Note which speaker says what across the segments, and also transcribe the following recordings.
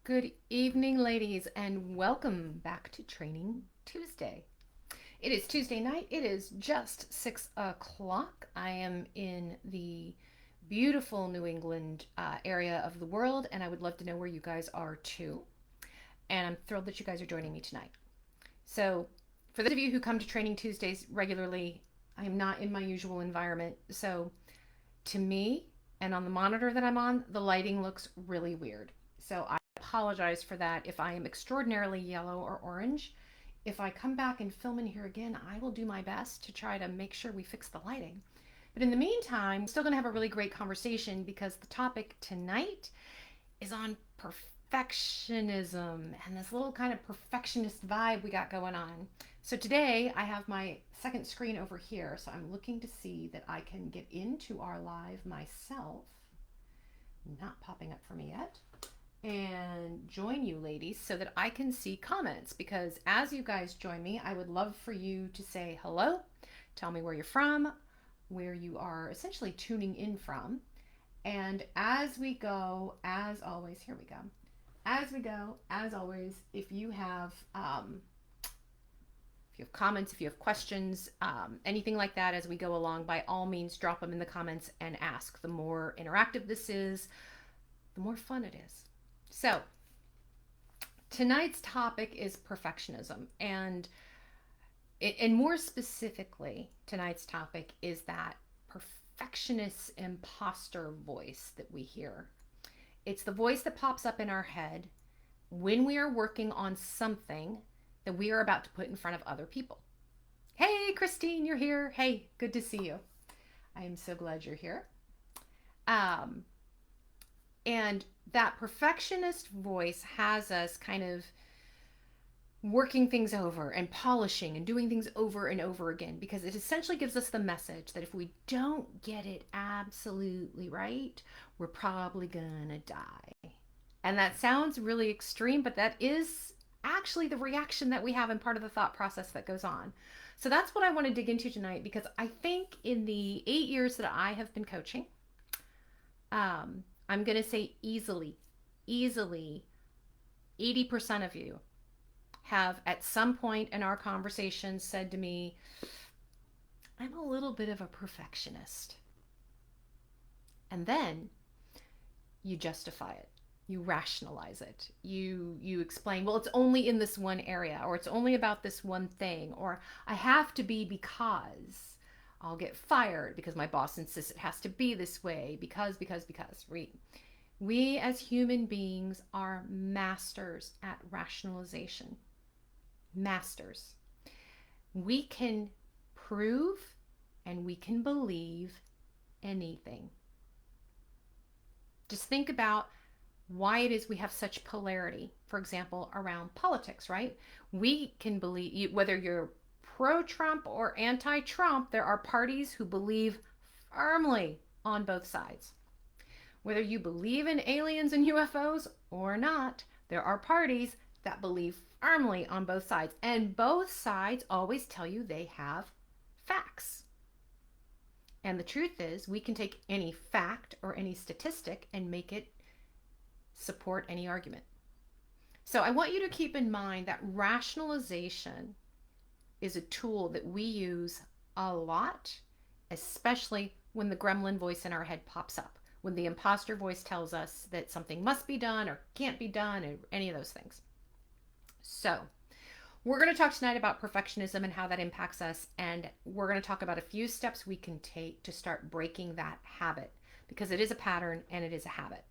Speaker 1: Good evening, ladies, and welcome back to Training Tuesday. It is Tuesday night. It is just 6 o'clock. I am in the beautiful New England area of the world, and I would love to know where you guys are too. And I'm thrilled that you guys are joining me tonight. So, for those of you who come to Training Tuesdays regularly, I am not in my usual environment. So, to me, and on the monitor that I'm on, the lighting looks really weird. So I apologize for that if I am extraordinarily yellow or orange. If I come back and film in here again, I will do my best to try to make sure we fix the lighting. But in the meantime, we're still going to have a really great conversation because the topic tonight is on perfectionism and this little kind of perfectionist vibe we got going on. So today I have my second screen over here. So I'm looking to see that I can get into our live myself. Not popping up for me yet. And join you ladies so that I can see comments, because as you guys join me, I would love for you to say hello, tell me where you're from, where you are essentially tuning in from. And as we go, as always, here we go. As we go, as always, if you have comments, if you have questions, anything like that as we go along, by all means, drop them in the comments and ask. The more interactive this is, the more fun it is. So, tonight's topic is perfectionism. And more specifically, tonight's topic is that perfectionist imposter voice that we hear. It's the voice that pops up in our head when we are working on something that we are about to put in front of other people. Hey, Christine, you're here. Hey, good to see you. I am so glad you're here. Um, and that perfectionist voice has us kind of working things over and polishing and doing things over and over again, because it essentially gives us the message that if we don't get it absolutely right, we're probably gonna die. And that sounds really extreme, but that is actually the reaction that we have and part of the thought process that goes on. So that's what I want to dig into tonight, because I think in the 8 years that I have been coaching, I'm going to say easily 80% of you have at some point in our conversation said to me, I'm a little bit of a perfectionist. And then you justify it. You rationalize it. You explain, well, it's only in this one area, or it's only about this one thing, or I have to be because I'll get fired because my boss insists it has to be this way, because. We as human beings are masters at rationalization. Masters. We can prove and we can believe anything. Just think about why it is we have such polarity, for example, around politics, right? We can believe, whether you're pro Trump or anti Trump, there are parties who believe firmly on both sides. Whether you believe in aliens and UFOs or not, there are parties that believe firmly on both sides. And both sides always tell you they have facts. And the truth is, we can take any fact or any statistic and make it support any argument. So I want you to keep in mind that rationalization is a tool that we use a lot, especially when the gremlin voice in our head pops up, when the imposter voice tells us that something must be done or can't be done, or any of those things. So we're going to talk tonight about perfectionism and how that impacts us, and we're going to talk about a few steps we can take to start breaking that habit, because it is a pattern and it is a habit.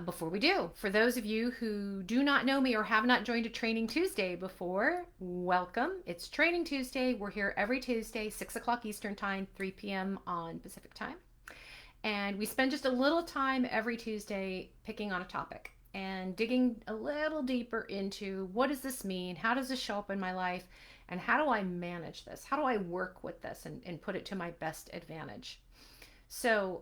Speaker 1: Before we do, for those of you who do not know me or have not joined a Training Tuesday before, welcome. It's Training Tuesday. We're here every Tuesday, 6 o'clock Eastern Time, 3 p.m. on Pacific Time. And we spend just a little time every Tuesday picking on a topic and digging a little deeper into, what does this mean? How does this show up in my life? And how do I manage this? How do I work with this and put it to my best advantage? So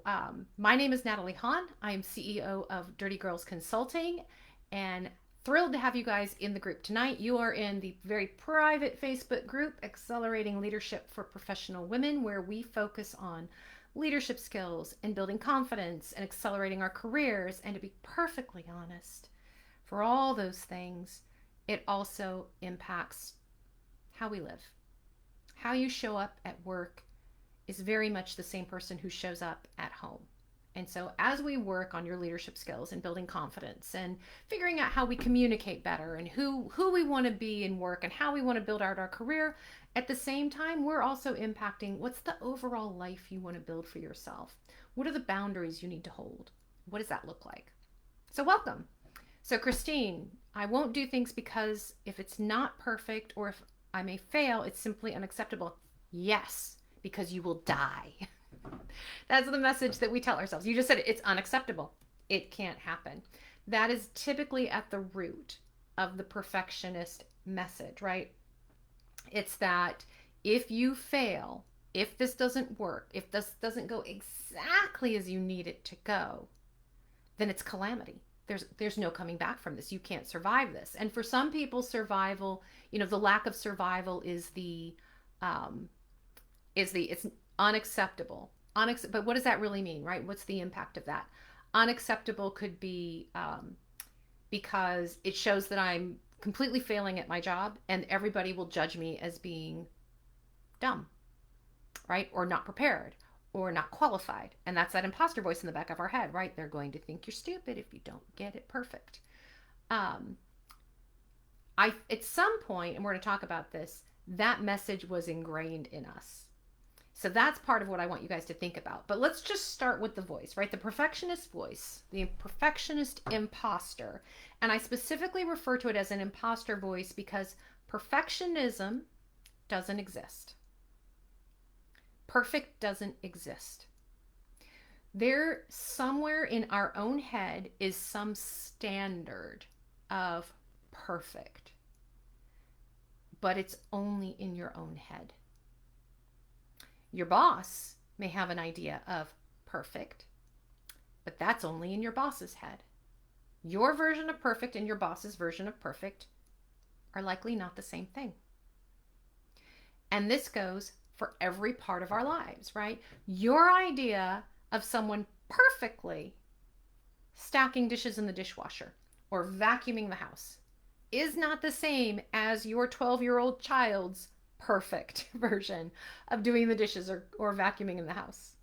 Speaker 1: my name is Natalie Hahn. I am CEO of Dirty Girls Consulting, and thrilled to have you guys in the group tonight. You are in the very private Facebook group, Accelerating Leadership for Professional Women, where we focus on leadership skills and building confidence and accelerating our careers. And to be perfectly honest, for all those things, it also impacts how we live. How you show up at work is very much the same person who shows up at home. And so, as we work on your leadership skills and building confidence and figuring out how we communicate better and who we want to be in work and how we want to build out our career, at the same time, we're also impacting what's the overall life you want to build for yourself. What are the boundaries you need to hold? What does that look like? So, welcome. So, Christine, I won't do things because if it's not perfect or if I may fail, it's simply unacceptable. Yes, because you will die. That's the message that we tell ourselves. You just said it, it's unacceptable. It can't happen. That is typically at the root of the perfectionist message, right? It's that if you fail, if this doesn't work, if this doesn't go exactly as you need it to go, then it's calamity. There's no coming back from this. You can't survive this. And for some people, survival, the lack of survival is it's unacceptable. But what does that really mean, right? What's the impact of that? Unacceptable could be because it shows that I'm completely failing at my job and everybody will judge me as being dumb, right? Or not prepared or not qualified. And that's that imposter voice in the back of our head, right? They're going to think you're stupid if you don't get it perfect. At some point, and we're going to talk about this, that message was ingrained in us. So that's part of what I want you guys to think about. But let's just start with the voice, right? The perfectionist voice, the perfectionist imposter. And I specifically refer to it as an imposter voice because perfectionism doesn't exist. Perfect doesn't exist. There, somewhere in our own head, is some standard of perfect. But it's only in your own head. Your boss may have an idea of perfect, but that's only in your boss's head. Your version of perfect and your boss's version of perfect are likely not the same thing. And this goes for every part of our lives, right? Your idea of someone perfectly stacking dishes in the dishwasher or vacuuming the house is not the same as your 12-year-old child's perfect version of doing the dishes or vacuuming in the house.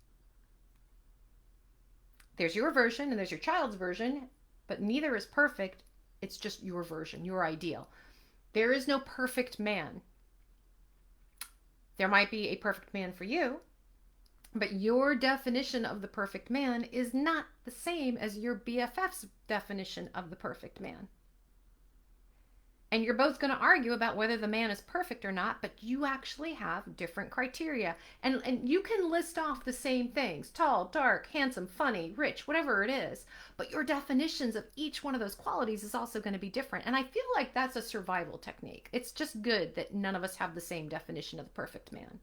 Speaker 1: There's your version and there's your child's version, but neither is perfect. It's just your version, your ideal. There is no perfect man. There might be a perfect man for you, but your definition of the perfect man is not the same as your BFF's definition of the perfect man. And you're both going to argue about whether the man is perfect or not, but you actually have different criteria. And you can list off the same things: tall, dark, handsome, funny, rich, whatever it is. But your definitions of each one of those qualities is also going to be different. And I feel like that's a survival technique. It's just good that none of us have the same definition of the perfect man.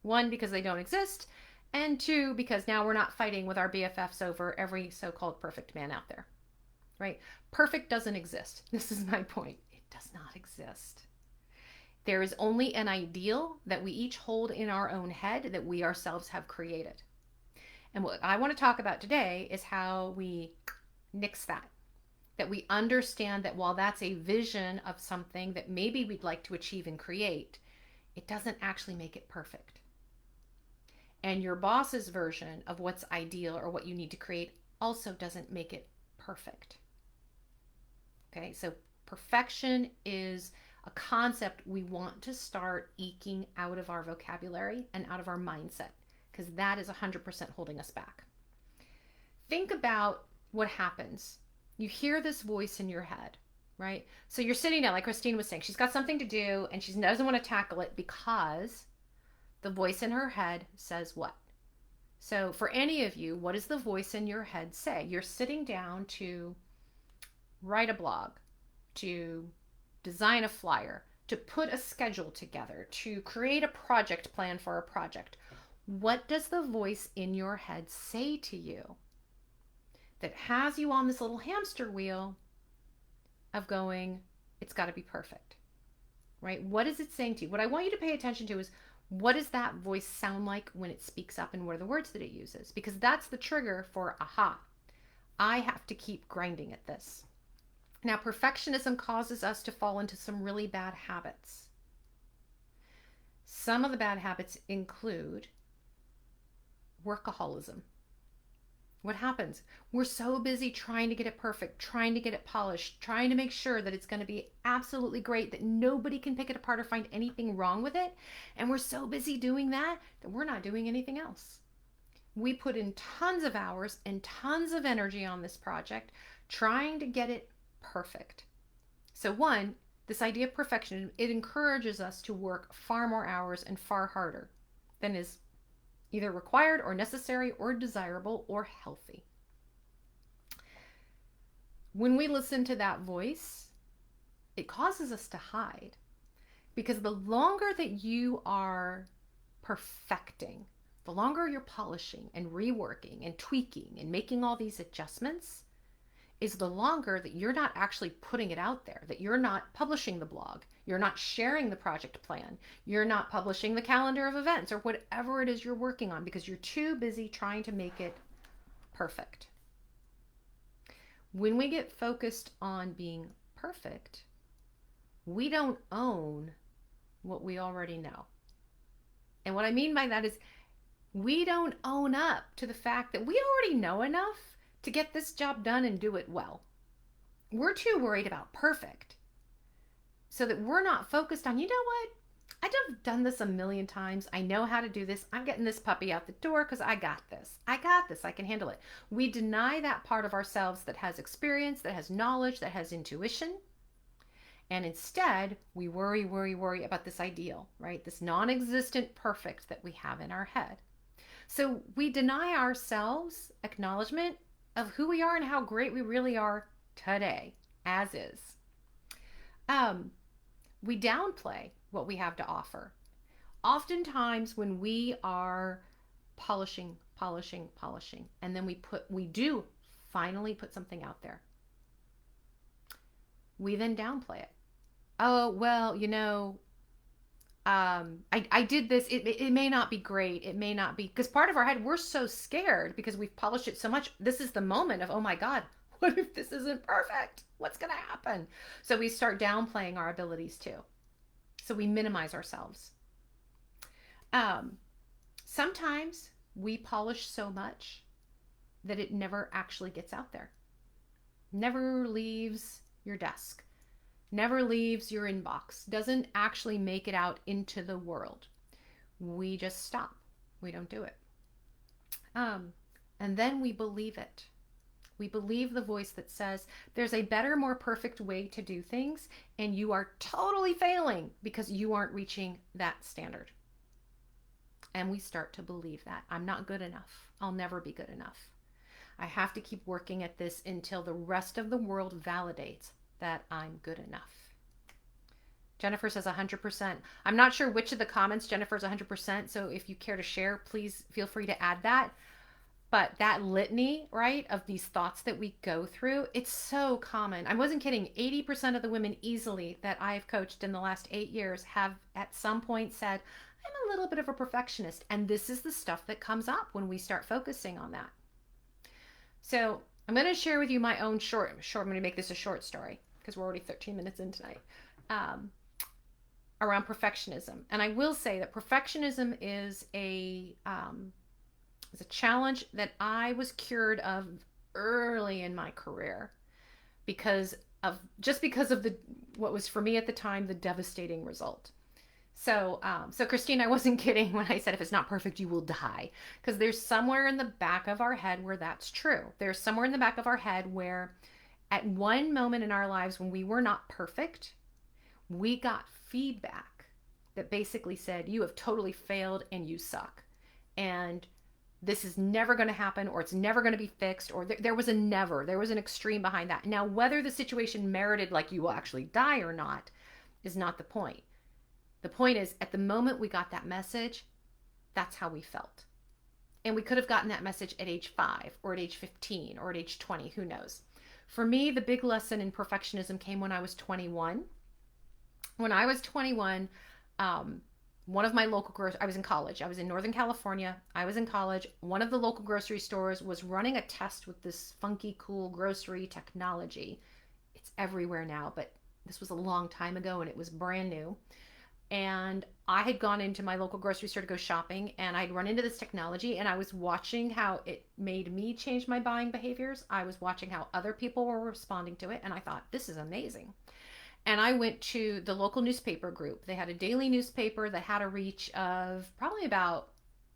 Speaker 1: One, because they don't exist. And two, because now we're not fighting with our BFFs over every so-called perfect man out there. Right? Perfect doesn't exist. This is my point. Does not exist. There is only an ideal that we each hold in our own head that we ourselves have created. And what I want to talk about today is how we nix that. That we understand that while that's a vision of something that maybe we'd like to achieve and create, it doesn't actually make it perfect. And your boss's version of what's ideal or what you need to create also doesn't make it perfect. Okay, so perfection is a concept we want to start eking out of our vocabulary and out of our mindset, because that is 100% holding us back. Think about what happens. You hear this voice in your head, right? So you're sitting down, like Christine was saying, she's got something to do and she doesn't want to tackle it because the voice in her head says what? So for any of you, what does the voice in your head say? You're sitting down to write a blog, to design a flyer, to put a schedule together, to create a project plan for a project. What does the voice in your head say to you that has you on this little hamster wheel of going, it's got to be perfect, right? What is it saying to you? What I want you to pay attention to is, what does that voice sound like when it speaks up and what are the words that it uses? Because that's the trigger for, aha, I have to keep grinding at this. Now, perfectionism causes us to fall into some really bad habits. Some of the bad habits include workaholism. What happens? We're so busy trying to get it perfect, trying to get it polished, trying to make sure that it's going to be absolutely great, that nobody can pick it apart or find anything wrong with it. And we're so busy doing that we're not doing anything else. We put in tons of hours and tons of energy on this project trying to get it perfect. So, one, this idea of perfection, it encourages us to work far more hours and far harder than is either required or necessary or desirable or healthy. When we listen to that voice, it causes us to hide, because the longer that you are perfecting, the longer you're polishing and reworking and tweaking and making all these adjustments, is the longer that you're not actually putting it out there, that you're not publishing the blog, you're not sharing the project plan, you're not publishing the calendar of events or whatever it is you're working on, because you're too busy trying to make it perfect. When we get focused on being perfect, we don't own what we already know. And what I mean by that is we don't own up to the fact that we already know enough to get this job done and do it well. We're too worried about perfect, so that we're not focused on, you know what? I've done this a million times. I know how to do this. I'm getting this puppy out the door because I got this. I got this. I can handle it. We deny that part of ourselves that has experience, that has knowledge, that has intuition. And instead, we worry about this ideal, right? This non-existent perfect that we have in our head. So we deny ourselves acknowledgement of who we are and how great we really are today, as is. We downplay what we have to offer. Oftentimes when we are polishing, and then we do finally put something out there, we then downplay it. Oh, well, I did this. It may not be great. It may not be, because part of our head, we're so scared because we've polished it so much. This is the moment of, oh my God, what if this isn't perfect? What's going to happen? So we start downplaying our abilities too. So we minimize ourselves. Sometimes we polish so much that it never actually gets out there. Never leaves your desk. Never leaves your inbox, doesn't actually make it out into the world. We just stop. We don't do it. And then we believe it. We believe the voice that says there's a better, more perfect way to do things, and you are totally failing because you aren't reaching that standard. And we start to believe that. I'm not good enough. I'll never be good enough. I have to keep working at this until the rest of the world validates that I'm good enough. Jennifer says 100%. I'm not sure which of the comments Jennifer's 100%, so if you care to share, please feel free to add that. But that litany, right, of these thoughts that we go through, it's so common. I wasn't kidding. 80% of the women easily that I've coached in the last 8 years have at some point said, I'm a little bit of a perfectionist. And this is the stuff that comes up when we start focusing on that. So I'm going to share with you my own short. I'm going to make this a short story because we're already 13 minutes in tonight, around perfectionism. And I will say that perfectionism is a challenge that I was cured of early in my career because of what was for me at the time, the devastating result. So Christine, I wasn't kidding when I said if it's not perfect, you will die. Because there's somewhere in the back of our head where that's true. There's somewhere in the back of our head where at one moment in our lives when we were not perfect, we got feedback that basically said, you have totally failed and you suck. And this is never going to happen, or it's never going to be fixed, or there was an extreme behind that. Now, whether the situation merited like you will actually die or not is not the point. The point is, at the moment we got that message, that's how we felt. And we could have gotten that message at age 5 or at age 15 or at age 20, who knows? For me, the big lesson in perfectionism came when I was 21. When I was 21, one of my local I was in college. I was in Northern California. I was in college. One of the local grocery stores was running a test with this funky, cool grocery technology. it's everywhere now, but this was a long time ago and it was brand new. And I had gone into my local grocery store to go shopping, and I'd run into this technology, and I was watching how it made me change my buying behaviors. I was watching how other people were responding to it, and I thought, this is amazing. And I went to the local newspaper group. They had a daily newspaper that had a reach of probably about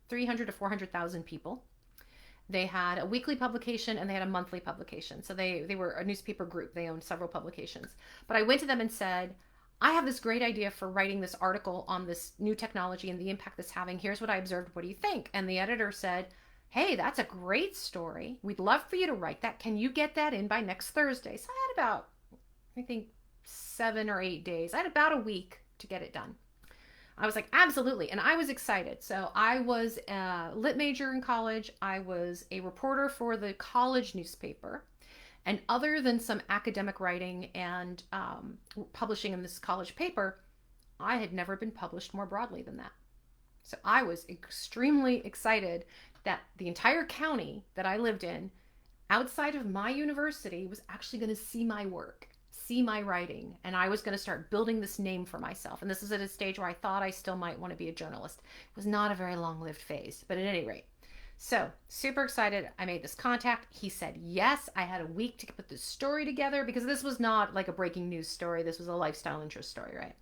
Speaker 1: 300 to 400,000 people. They had a weekly publication and they had a monthly publication. So they were a newspaper group. They owned several publications. But I went to them and said, I have this great idea for writing this article on this new technology and the impact it's having. Here's what I observed. What do you think? And the editor said, hey, that's a great story. We'd love for you to write that. Can you get that in by next Thursday? So I had about, I think, 7 or 8 days. I had about a week to get it done. I was like, absolutely. And I was excited. So I was a lit major in college. I was a reporter for the college newspaper. And other than some academic writing and publishing in this college paper, I had never been published more broadly than that. So I was extremely excited that the entire county that I lived in, outside of my university, was actually going to see my work, see my writing, and I was going to start building this name for myself. And this is at a stage where I thought I still might want to be a journalist. It was not a very long-lived phase, but at any rate. So super excited. I made this contact. He said yes. I had a week to put this story together because this was not like a breaking news story. This was a lifestyle interest story, right?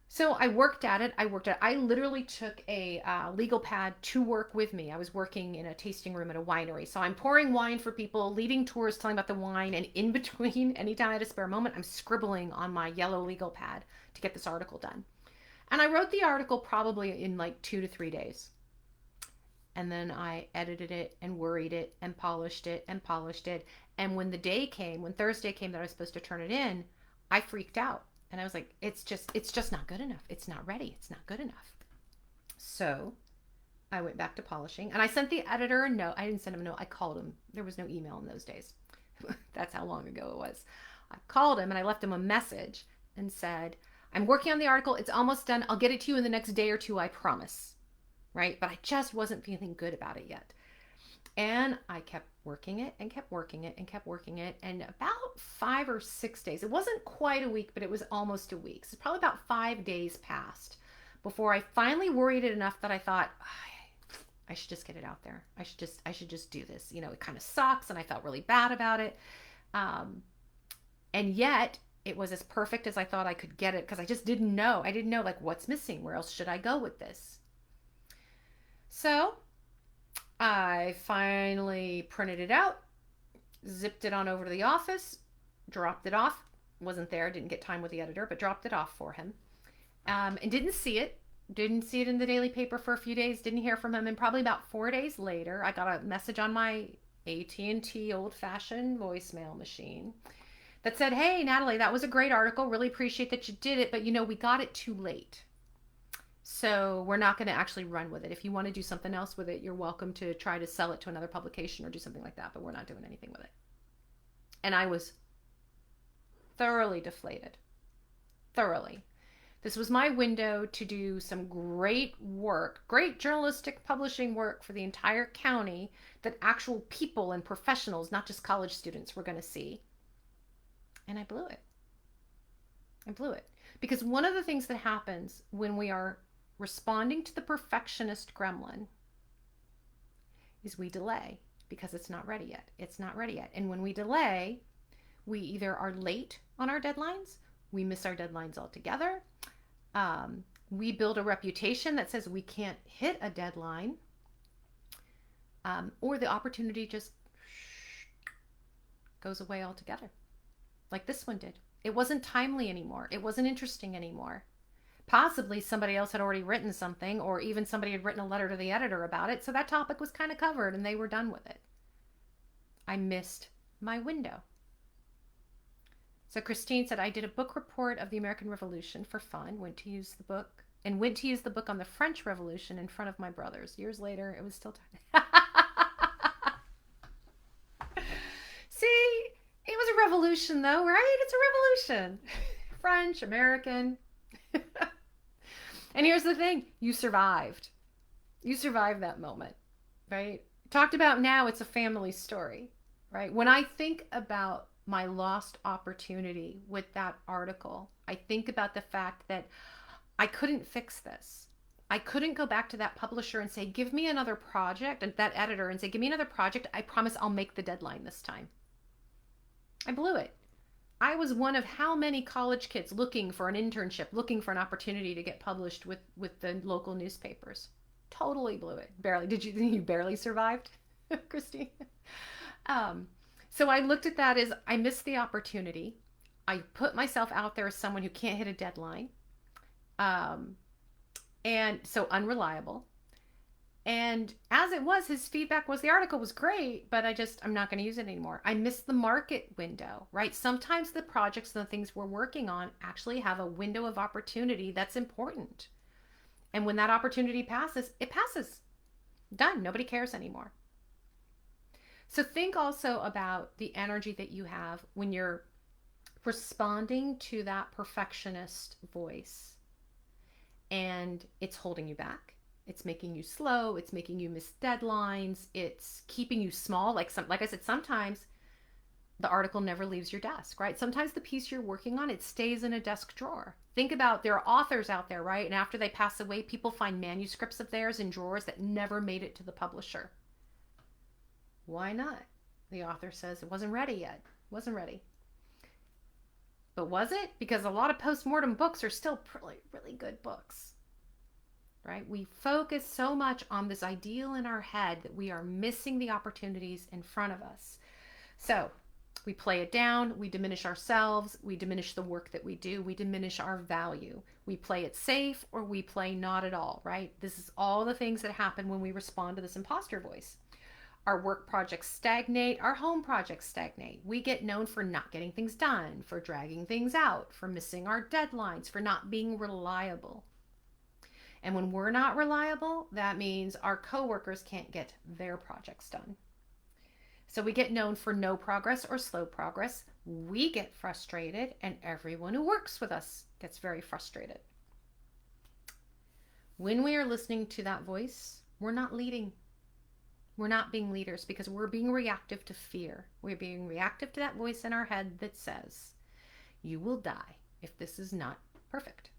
Speaker 1: So I worked at it. I literally took a legal pad to work with me. I was working in a tasting room at a winery. So I'm pouring wine for people, leading tours, telling about the wine. And in between, anytime I had a spare moment, I'm scribbling on my yellow legal pad to get this article done. And I wrote the article probably in like 2 to 3 days. And then I edited it and worried it and polished it and polished it. And when the day came, when Thursday came that I was supposed to turn it in, I freaked out. And I was like, it's just not good enough. It's not ready. It's not good enough. So I went back to polishing and I sent the editor a note. I didn't send him a note. I called him. There was no email in those days. That's how long ago it was. I called him and I left him a message and said, I'm working on the article. It's almost done. I'll get it to you in the next day or two. I promise. Right? But I just wasn't feeling good about it yet. And I kept working it and kept working it and kept working it. And about 5 or 6 days, it wasn't quite a week, but it was almost a week. So probably about 5 days passed before I finally worried it enough that I thought, I should just get it out there. I should just do this. You know, it kind of sucks and I felt really bad about it. And yet it was as perfect as I thought I could get it because I just didn't know. I didn't know like what's missing. Where else should I go with this? So I finally printed it out, zipped it on over to the office, dropped it off. Wasn't there, didn't get time with the editor, but dropped it off for him. And didn't see it. Didn't see it in the daily paper for a few days. Didn't hear from him. And probably about 4 days later, I got a message on my AT&T old-fashioned voicemail machine that said, hey, Natalie, that was a great article. Really appreciate that you did it. But, you know, we got it too late. So we're not going to actually run with it. If you want to do something else with it, you're welcome to try to sell it to another publication or do something like that, but we're not doing anything with it. And I was thoroughly deflated. Thoroughly. This was my window to do some great work, great journalistic publishing work for the entire county that actual people and professionals, not just college students, were going to see. And I blew it. I blew it. Because one of the things that happens when we are responding to the perfectionist gremlin is we delay because it's not ready yet. It's not ready yet. And when we delay, we either are late on our deadlines, we miss our deadlines altogether, we build a reputation that says we can't hit a deadline, or the opportunity just goes away altogether, like this one did. It wasn't timely anymore. It wasn't interesting anymore. Possibly somebody else had already written something, or even somebody had written a letter to the editor about it, so that topic was kind of covered and they were done with it. I missed my window. So Christine said, I did a book report of the American Revolution for fun, went to use the book on the French Revolution in front of my brothers. Years later, it was still time. See, it was a revolution though, right? It's a revolution. French, American. And here's the thing, you survived. You survived that moment, right? Talked about now, it's a family story, right? When I think about my lost opportunity with that article. I think about the fact that I couldn't fix this. I couldn't go back to that publisher and say, give me another project, and that editor and say, give me another project. I promise I'll make the deadline this time. I blew it. I was one of how many college kids looking for an internship, looking for an opportunity to get published with the local newspapers. Totally blew it. Barely. Did you barely survived, Christine? Um, so I looked at that as I missed the opportunity. I put myself out there as someone who can't hit a deadline. Um, and so unreliable. And as it was, his feedback was the article was great, but I'm not going to use it anymore. I missed the market window, right? Sometimes the projects and the things we're working on actually have a window of opportunity that's important. And when that opportunity passes, it passes. Done. Nobody cares anymore. So think also about the energy that you have when you're responding to that perfectionist voice and it's holding you back. It's making you slow. It's making you miss deadlines. It's keeping you small. Like I said, sometimes the article never leaves your desk, right? Sometimes the piece you're working on, it stays in a desk drawer. Think about there are authors out there, right? And after they pass away, people find manuscripts of theirs in drawers that never made it to the publisher. Why not? The author says it wasn't ready yet. Wasn't ready. But was it? Because a lot of postmortem books are still really, really good books. Right? We focus so much on this ideal in our head that we are missing the opportunities in front of us. So we play it down, we diminish ourselves, we diminish the work that we do, we diminish our value. We play it safe or we play not at all, right? This is all the things that happen when we respond to this imposter voice. Our work projects stagnate, our home projects stagnate. We get known for not getting things done, for dragging things out, for missing our deadlines, for not being reliable. And when we're not reliable, that means our coworkers can't get their projects done. So we get known for no progress or slow progress. We get frustrated, and everyone who works with us gets very frustrated. When we are listening to that voice, we're not leading. We're not being leaders because we're being reactive to fear. We're being reactive to that voice in our head that says, you will die if this is not perfect.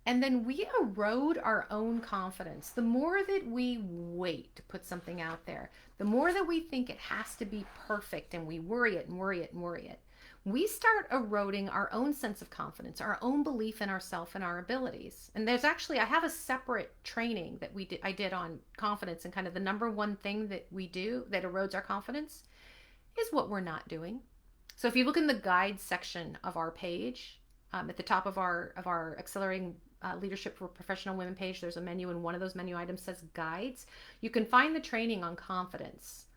Speaker 1: And then we erode our own confidence. The more that we wait to put something out there, the more that we think it has to be perfect and we worry it and worry it and worry it, we start eroding our own sense of confidence, our own belief in ourselves and our abilities. And there's actually, I have a separate training that I did on confidence, and kind of the number one thing that we do that erodes our confidence is what we're not doing. So if you look in the guide section of our page, at the top of our Accelerating Leadership for Professional Women page, there's a menu, and one of those menu items says guides. You can find the training on confidence.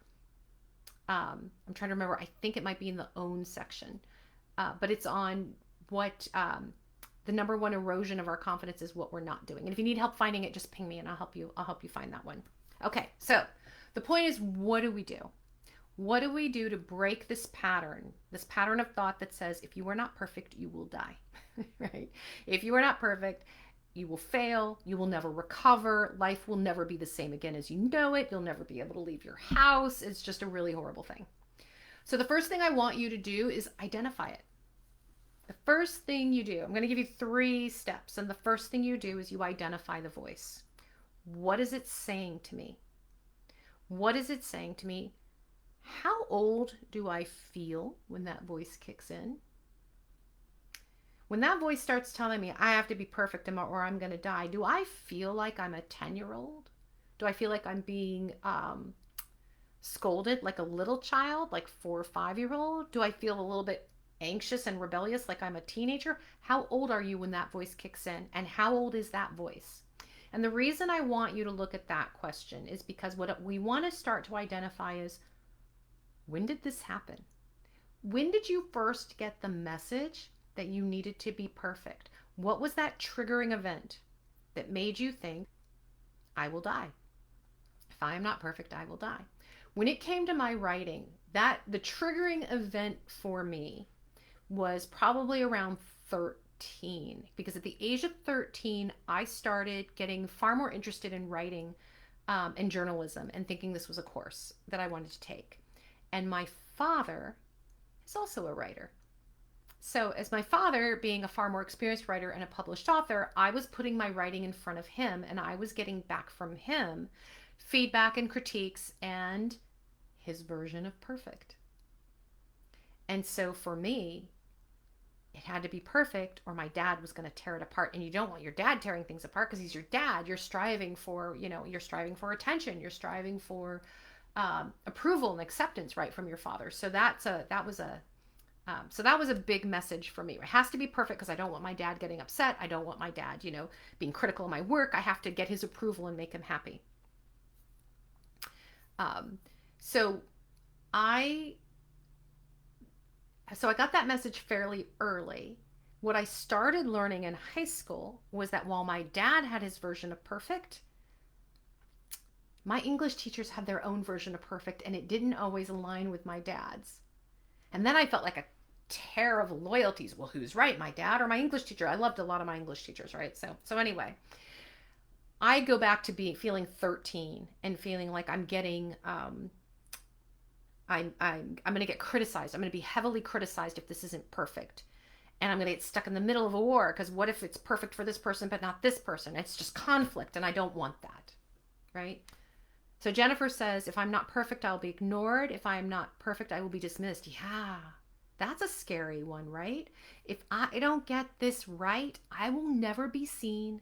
Speaker 1: I'm trying to remember, I think it might be in the own section, but it's on what the number one erosion of our confidence is, what we're not doing. And if you need help finding it, just ping me and I'll help you find that one. Okay, so the point is, what do we do? What do we do to break this pattern of thought that says, if you are not perfect, you will die, right? If you are not perfect, you will fail. You will never recover. Life will never be the same again as you know it. You'll never be able to leave your house. It's just a really horrible thing. So the first thing I want you to do is identify it. The first thing you do, I'm going to give you 3 steps. And the first thing you do is you identify the voice. What is it saying to me? What is it saying to me? How old do I feel when that voice kicks in? When that voice starts telling me I have to be perfect or I'm going to die, do I feel like I'm a 10-year-old? Do I feel like I'm being scolded like a little child, like 4 or 5-year-old? Do I feel a little bit anxious and rebellious like I'm a teenager? How old are you when that voice kicks in? And how old is that voice? And the reason I want you to look at that question is because what we want to start to identify is, when did this happen? When did you first get the message that you needed to be perfect? What was that triggering event that made you think, I will die? If I am not perfect, I will die. When it came to my writing, the triggering event for me was probably around 13, because at the age of 13, I started getting far more interested in writing and journalism, and thinking this was a course that I wanted to take. And my father is also a writer. So, as my father being a far more experienced writer and a published author, I was putting my writing in front of him and I was getting back from him feedback and critiques and his version of perfect. And so for me, it had to be perfect or my dad was going to tear it apart. And you don't want your dad tearing things apart because he's your dad. You're striving for, you're striving for attention. You're striving for approval and acceptance, right, from your father. So that was a big message for me. It has to be perfect because I don't want my dad getting upset. I don't want my dad, being critical of my work. I have to get his approval and make him happy. So I got that message fairly early. What I started learning in high school was that while my dad had his version of perfect, my English teachers had their own version of perfect, and it didn't always align with my dad's. And then I felt like a tear of loyalties. Well, who's right, my dad or my English teacher? I loved a lot of my English teachers, right? So anyway, I go back to feeling 13 and feeling like I'm getting I'm going to get criticized. I'm going to be heavily criticized if this isn't perfect. And I'm going to get stuck in the middle of a war because what if it's perfect for this person but not this person? It's just conflict and I don't want that, right? So Jennifer says, if I'm not perfect, I'll be ignored. If I'm not perfect, I will be dismissed. Yeah, that's a scary one, right? If I don't get this right, I will never be seen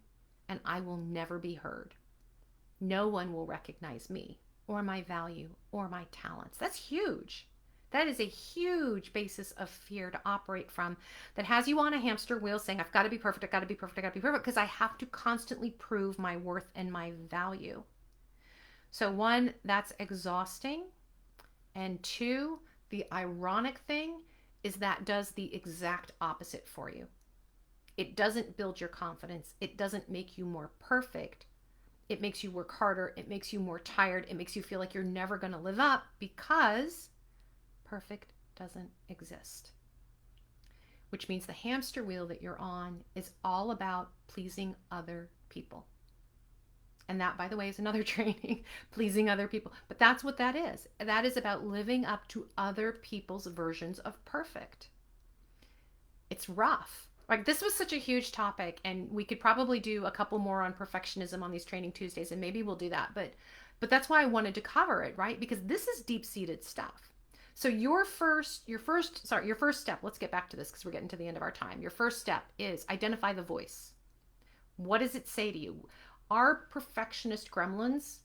Speaker 1: and I will never be heard. No one will recognize me or my value or my talents. That's huge. That is a huge basis of fear to operate from that has you on a hamster wheel saying, I've got to be perfect, I've got to be perfect, I've got to be perfect, because I have to constantly prove my worth and my value. So one, that's exhausting. And two, the ironic thing is that does the exact opposite for you. It doesn't build your confidence. It doesn't make you more perfect. It makes you work harder. It makes you more tired. It makes you feel like you're never going to live up because perfect doesn't exist. Which means the hamster wheel that you're on is all about pleasing other people. And that, by the way, is another training, pleasing other people. But that's what that is. That is about living up to other people's versions of perfect. It's rough. Like, this was such a huge topic, and we could probably do a couple more on perfectionism on these Training Tuesdays, and maybe we'll do that. But that's why I wanted to cover it, right? Because this is deep-seated stuff. So your first step, let's get back to this because we're getting to the end of our time. Your first step is identify the voice. What does it say to you? Our perfectionist gremlins,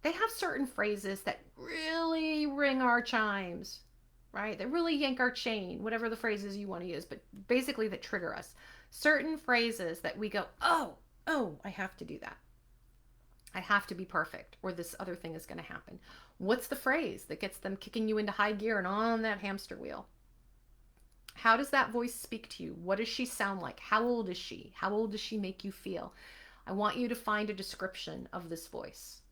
Speaker 1: they have certain phrases that really ring our chimes, right? That really yank our chain, whatever the phrases you want to use, but basically that trigger us. Certain phrases that we go, oh, I have to do that. I have to be perfect, or this other thing is going to happen. What's the phrase that gets them kicking you into high gear and on that hamster wheel? How does that voice speak to you? What does she sound like? How old is she? How old does she make you feel? I want you to find a description of this voice.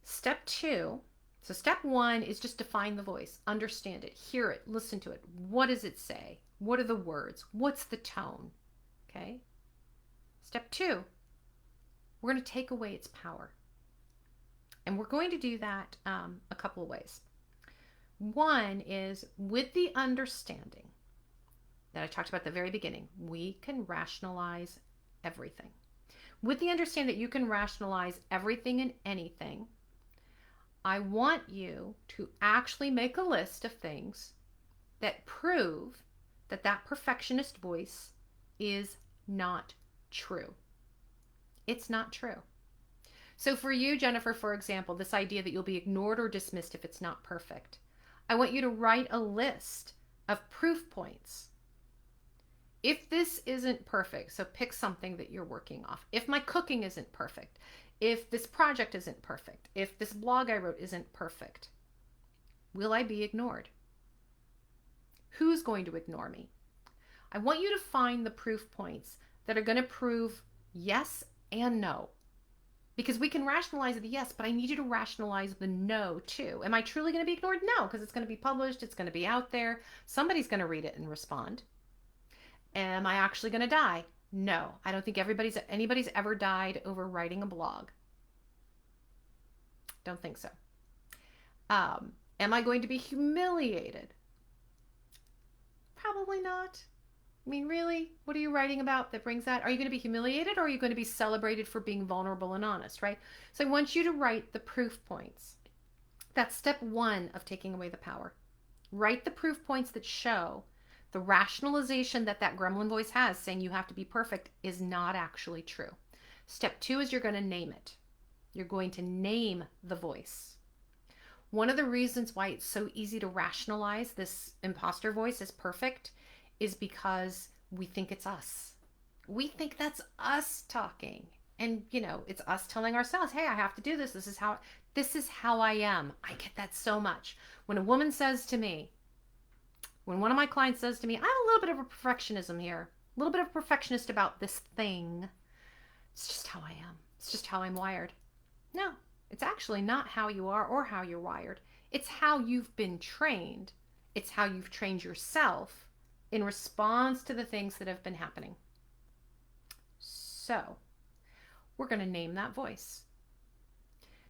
Speaker 1: Step 2, so step 1 is just define the voice, understand it, hear it, listen to it. What does it say? What are the words? What's the tone? Okay. Step 2, we're going to take away its power. And we're going to do that a couple of ways. One is with the understanding that I talked about at the very beginning, we can rationalize everything. With the understanding that you can rationalize everything and anything, I want you to actually make a list of things that prove that that perfectionist voice is not true. It's not true. So for you, Jennifer, for example, this idea that you'll be ignored or dismissed if it's not perfect, I want you to write a list of proof points. If this isn't perfect, so pick something that you're working off. If my cooking isn't perfect, if this project isn't perfect, if this blog I wrote isn't perfect, will I be ignored? Who's going to ignore me? I want you to find the proof points that are going to prove yes and no. Because we can rationalize the yes, but I need you to rationalize the no too. Am I truly going to be ignored? No, because it's going to be published. It's going to be out there. Somebody's going to read it and respond. Am I actually going to die? No, I don't think anybody's ever died over writing a blog. Don't think so. Am I going to be humiliated? Probably not. I mean, really? What are you writing about that brings that? Are you going to be humiliated or are you going to be celebrated for being vulnerable and honest, right? So I want you to write the proof points. That's step one of taking away the power. Write the proof points that show the rationalization that that gremlin voice has saying you have to be perfect is not actually true. Step two is you're going to name it. You're going to name the voice. One of the reasons why it's so easy to rationalize this imposter voice as perfect is because we think it's us. We think that's us talking. And it's us telling ourselves, "Hey, I have to do this. This is how I am." I get that so much. When a woman says to me, when one of my clients says to me, "I have a little bit of a perfectionism here, a little bit of a perfectionist about this thing." It's just how I am. It's just how I'm wired. No, it's actually not how you are or how you're wired. It's how you've been trained. It's how you've trained yourself in response to the things that have been happening. So, we're going to name that voice.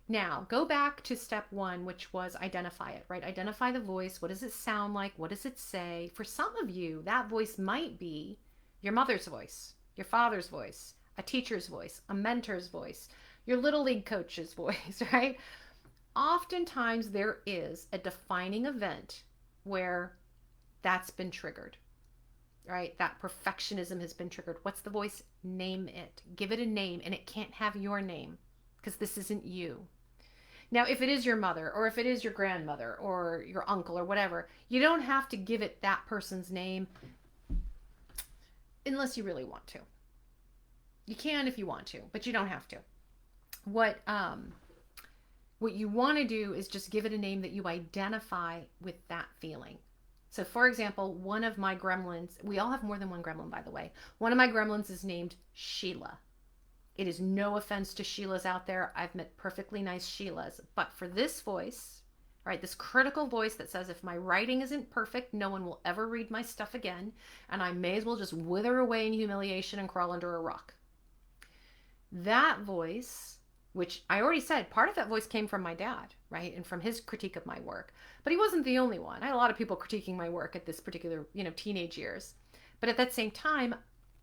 Speaker 1: Now, go back to step one, which was identify it, right? Identify the voice. What does it sound like? What does it say? For some of you, that voice might be your mother's voice, your father's voice, a teacher's voice, a mentor's voice, your little league coach's voice, right? Oftentimes, there is a defining event where that's been triggered, right? That perfectionism has been triggered. What's the voice? Name it. Give it a name, and it can't have your name because this isn't you. Now, if it is your mother or if it is your grandmother or your uncle or whatever, you don't have to give it that person's name unless you really want to. You can if you want to, but you don't have to. What you want to do is just give it a name that you identify with that feeling. So, for example, one of my gremlins, we all have more than one gremlin, by the way. One of my gremlins is named Sheila. It is no offense to Sheilas out there. I've met perfectly nice Sheilas. But for this voice, right, this critical voice that says if my writing isn't perfect, no one will ever read my stuff again, and I may as well just wither away in humiliation and crawl under a rock. That voice, which I already said, part of that voice came from my dad, right, and from his critique of my work. But he wasn't the only one. I had a lot of people critiquing my work at this particular, teenage years. But at that same time,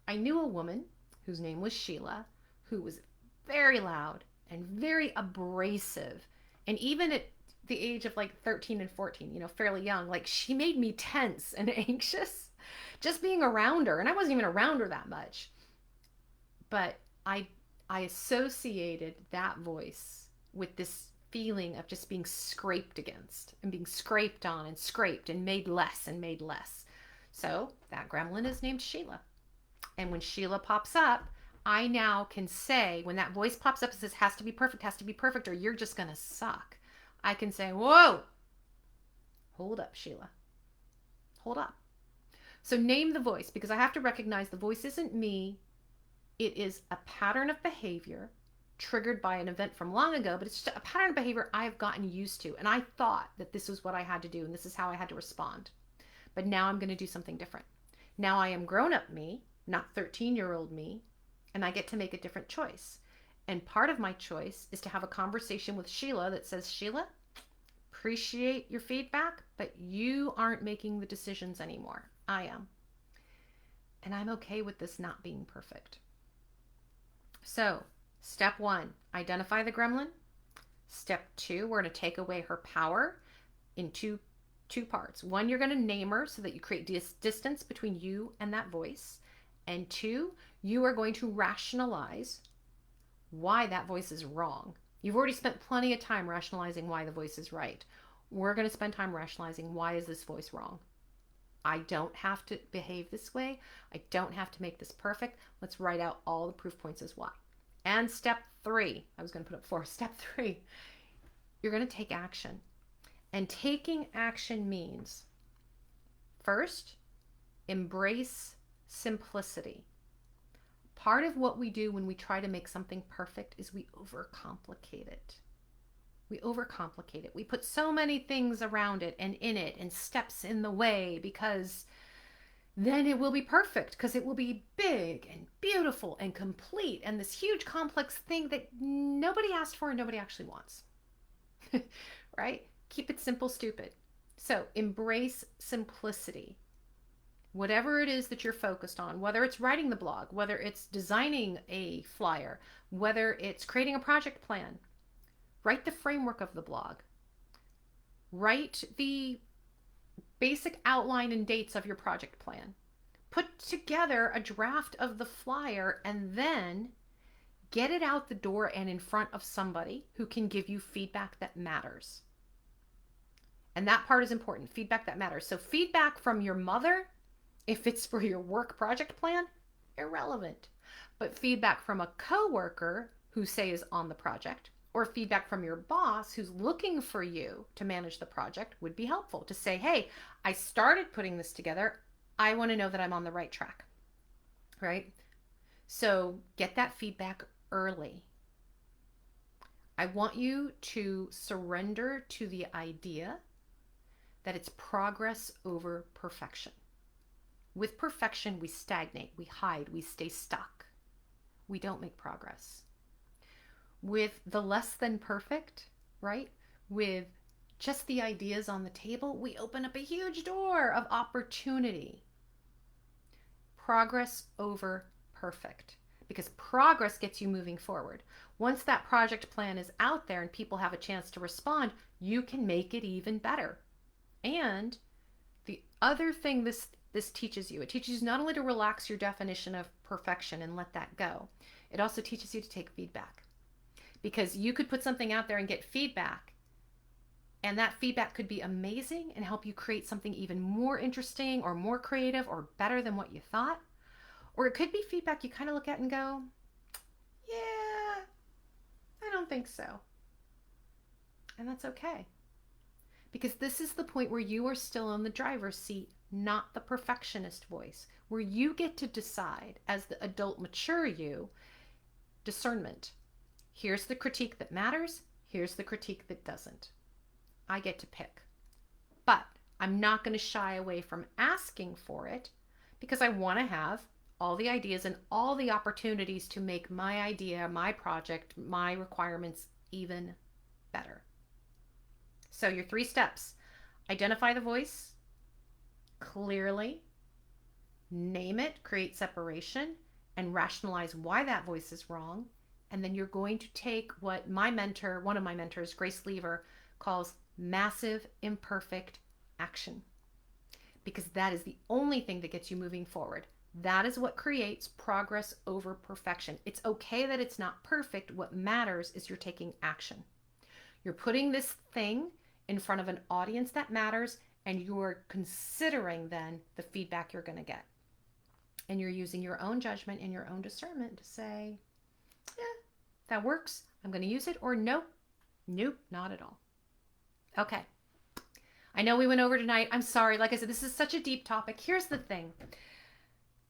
Speaker 1: I knew a woman whose name was Sheila, who was very loud and very abrasive. And even at the age of like 13 and 14, fairly young, like she made me tense and anxious just being around her. And I wasn't even around her that much. But I associated that voice with this feeling of just being scraped against and being scraped on and scraped and made less and made less. So that gremlin is named Sheila. And when Sheila pops up, I now can say, when that voice pops up and says, has to be perfect, or you're just going to suck, I can say, whoa, hold up, Sheila. Hold up. So name the voice, because I have to recognize the voice isn't me. It is a pattern of behavior triggered by an event from long ago, but it's just a pattern of behavior I've gotten used to. And I thought that this was what I had to do and this is how I had to respond. But now I'm going to do something different. Now I am grown-up me, not 13-year-old me, and I get to make a different choice. And part of my choice is to have a conversation with Sheila that says, Sheila, appreciate your feedback, but you aren't making the decisions anymore. I am. And I'm okay with this not being perfect. So, step one, identify the gremlin. Step two, we're going to take away her power in two parts. One, you're going to name her so that you create distance between you and that voice. And two, you are going to rationalize why that voice is wrong. You've already spent plenty of time rationalizing why the voice is right. We're going to spend time rationalizing why is this voice wrong. I don't have to behave this way. I don't have to make this perfect. Let's write out all the proof points as why. And step three, I was going to put up four. Step three, you're going to take action. And taking action means, first, embrace simplicity. Part of what we do when we try to make something perfect is we overcomplicate it. We overcomplicate it. We put so many things around it and in it and steps in the way because then it will be perfect, because it will be big and beautiful and complete and this huge complex thing that nobody asked for and nobody actually wants. Right? Keep it simple, stupid. So embrace simplicity. Whatever it is that you're focused on, whether it's writing the blog, whether it's designing a flyer, whether it's creating a project plan, write the framework of the blog, write the basic outline and dates of your project plan, put together a draft of the flyer, and then get it out the door and in front of somebody who can give you feedback that matters. And that part is important, feedback that matters. So feedback from your mother, if it's for your work project plan, irrelevant. But feedback from a coworker who say is on the project, or feedback from your boss who's looking for you to manage the project would be helpful to say, hey, I started putting this together. I want to know that I'm on the right track, right? So get that feedback early. I want you to surrender to the idea that it's progress over perfection. With perfection, we stagnate, we hide, we stay stuck. We don't make progress. With the less than perfect, right? With just the ideas on the table, we open up a huge door of opportunity. Progress over perfect, because progress gets you moving forward. Once that project plan is out there and people have a chance to respond, you can make it even better. And the other thing this teaches you, it teaches you not only to relax your definition of perfection and let that go, it also teaches you to take feedback. Because you could put something out there and get feedback, and that feedback could be amazing and help you create something even more interesting or more creative or better than what you thought. Or it could be feedback you kind of look at and go, yeah, I don't think so. And that's okay. Because this is the point where you are still in the driver's seat, not the perfectionist voice, where you get to decide as the adult, mature you, discernment. Here's the critique that matters. Here's the critique that doesn't. I get to pick. But I'm not going to shy away from asking for it because I want to have all the ideas and all the opportunities to make my idea, my project, my requirements even better. So your 3 steps: identify the voice clearly, name it, create separation, and rationalize why that voice is wrong. And then you're going to take what my mentor, one of my mentors, Grace Lever, calls massive imperfect action. Because that is the only thing that gets you moving forward. That is what creates progress over perfection. It's okay that it's not perfect. What matters is you're taking action. You're putting this thing in front of an audience that matters, and you're considering then the feedback you're going to get. And you're using your own judgment and your own discernment to say, yeah, that works. I'm going to use it. Or nope, not at all. Okay. I know we went over tonight. I'm sorry. Like I said, this is such a deep topic. Here's the thing.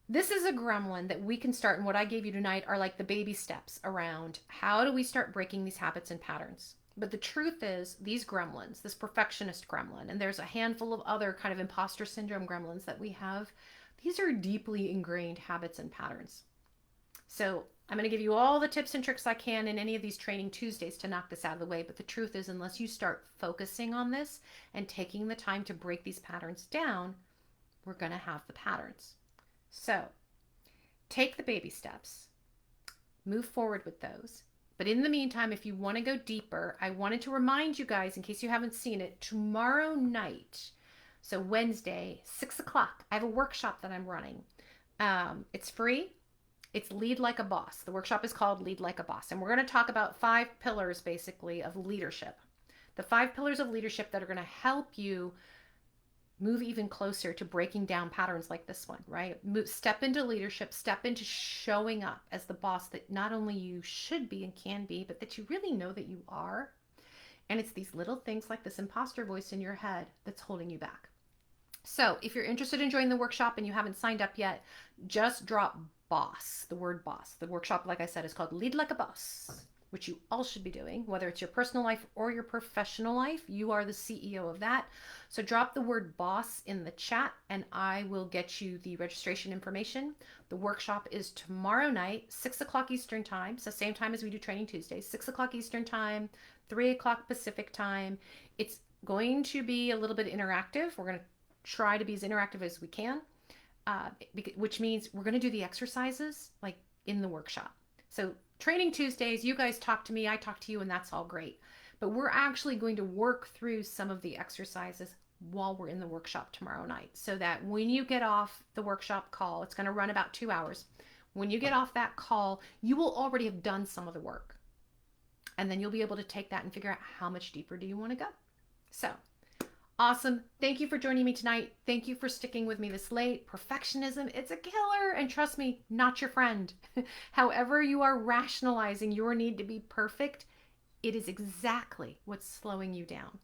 Speaker 1: This is a gremlin that we can start, and what I gave you tonight are like the baby steps around how do we start breaking these habits and patterns. But the truth is, these gremlins, this perfectionist gremlin, and there's a handful of other kind of imposter syndrome gremlins that we have, these are deeply ingrained habits and patterns. So I'm going to give you all the tips and tricks I can in any of these training Tuesdays to knock this out of the way. But the truth is, unless you start focusing on this and taking the time to break these patterns down, we're going to have the patterns. So take the baby steps, move forward with those. But in the meantime, if you want to go deeper, I wanted to remind you guys, in case you haven't seen it, tomorrow night, so Wednesday, 6 o'clock, I have a workshop that I'm running. It's free. It's Lead Like a Boss. The workshop is called Lead Like a Boss. And we're going to talk about 5 pillars, basically, of leadership. The 5 pillars of leadership that are going to help you move even closer to breaking down patterns like this one, right? Step into leadership, step into showing up as the boss that not only you should be and can be, but that you really know that you are. And it's these little things like this imposter voice in your head that's holding you back. So if you're interested in joining the workshop and you haven't signed up yet, just drop boss, the word boss. The workshop, like I said, is called Lead Like a Boss, which you all should be doing, whether it's your personal life or your professional life. You are the CEO of that. So drop the word boss in the chat and I will get you the registration information. The workshop is tomorrow night, 6 o'clock Eastern time. So same time as we do Training Tuesdays, 6 o'clock Eastern time, 3 o'clock Pacific time. It's going to be a little bit interactive. We're going to try to be as interactive as we can, which means we're going to do the exercises like in the workshop. So, training Tuesdays, you guys talk to me, I talk to you, and that's all great. But we're actually going to work through some of the exercises while we're in the workshop tomorrow night so that when you get off the workshop call, it's going to run about 2 hours. When you get off that call, you will already have done some of the work. And then you'll be able to take that and figure out how much deeper do you want to go. So, awesome. Thank you for joining me tonight. Thank you for sticking with me this late. Perfectionism, it's a killer. And trust me, not your friend. However, you are rationalizing your need to be perfect, it is exactly what's slowing you down.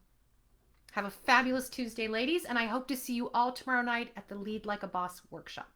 Speaker 1: Have a fabulous Tuesday, ladies, and I hope to see you all tomorrow night at the Lead Like a Boss workshop.